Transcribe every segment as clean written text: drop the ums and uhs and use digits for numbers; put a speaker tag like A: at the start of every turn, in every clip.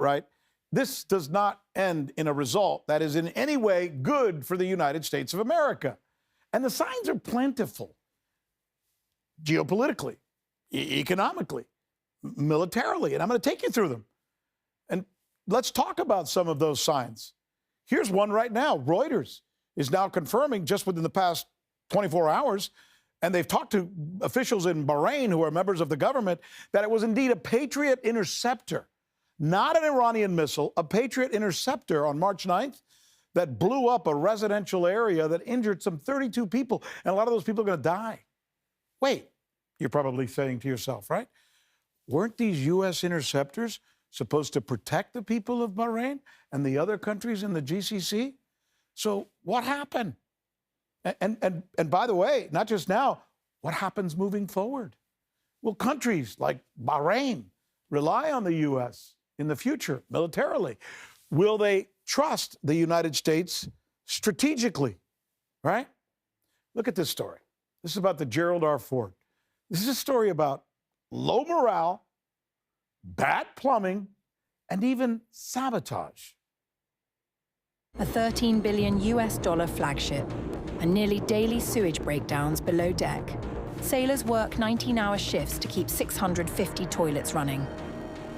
A: right? This does not end in a result that is in any way good for the United States of America. And the signs are plentiful geopolitically, economically, militarily, and I'm going to take you through them. And let's talk about some of those signs. Here's one right now. Reuters is now confirming just within the past 24 hours, and they've talked to officials in Bahrain who are members of the government, that it was indeed a Patriot interceptor, not an Iranian missile, a Patriot interceptor on March 9th that blew up a residential area that injured some 32 people, and a lot of those people are going to die. Wait, you're probably saying to yourself, right? Weren't these U.S. interceptors supposed to protect the people of Bahrain and the other countries in the GCC? So what happened? And by the way, not just now, what happens moving forward? Will countries like Bahrain rely on the U.S. in the future militarily? Will they trust the United States strategically, right? Look at this story. This is about the Gerald R. Ford. This is a story about low morale, bad plumbing, and even sabotage.
B: A $13 billion US flagship, and nearly daily sewage breakdowns below deck. Sailors work 19-hour shifts to keep 650 toilets running.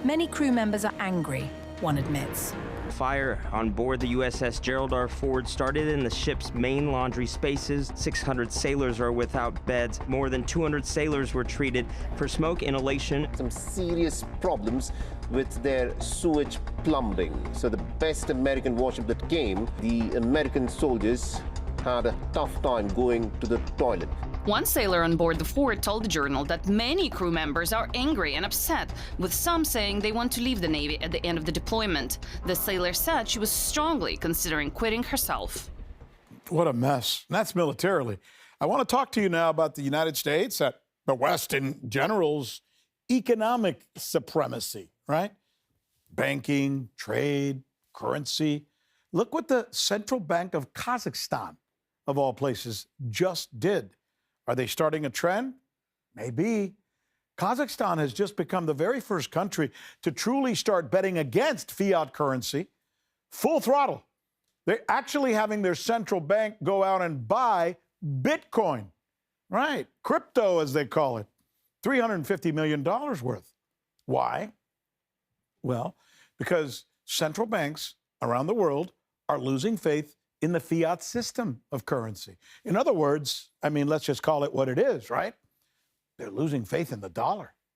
B: Many crew members are angry, one admits.
C: Fire on board the USS Gerald R. Ford started in the ship's main laundry spaces. 600 sailors are without beds. More than 200 sailors were treated for smoke inhalation.
D: Some serious problems with their sewage plumbing. So the best American warship that came, the American soldiers had a tough time going to the toilet.
E: One sailor on board the Ford told the Journal that many crew members are angry and upset, with some saying they want to leave the Navy at the end of the deployment. The sailor said she was strongly considering quitting herself.
A: What a mess. And that's militarily. I want to talk to you now about the United States, the West in general's economic supremacy, right? Banking, trade, currency. Look what the Central Bank of Kazakhstan, of all places, just did. Are they starting a trend? Maybe. Kazakhstan has just become the very first country to truly start betting against fiat currency, full throttle. They're actually having their central bank go out and buy Bitcoin, right? Crypto, as they call it, $350 million worth. Why? Well, because central banks around the world are losing faith in the fiat system of currency. In other words, I mean, let's just call it what it is, right? They're losing faith in the dollar.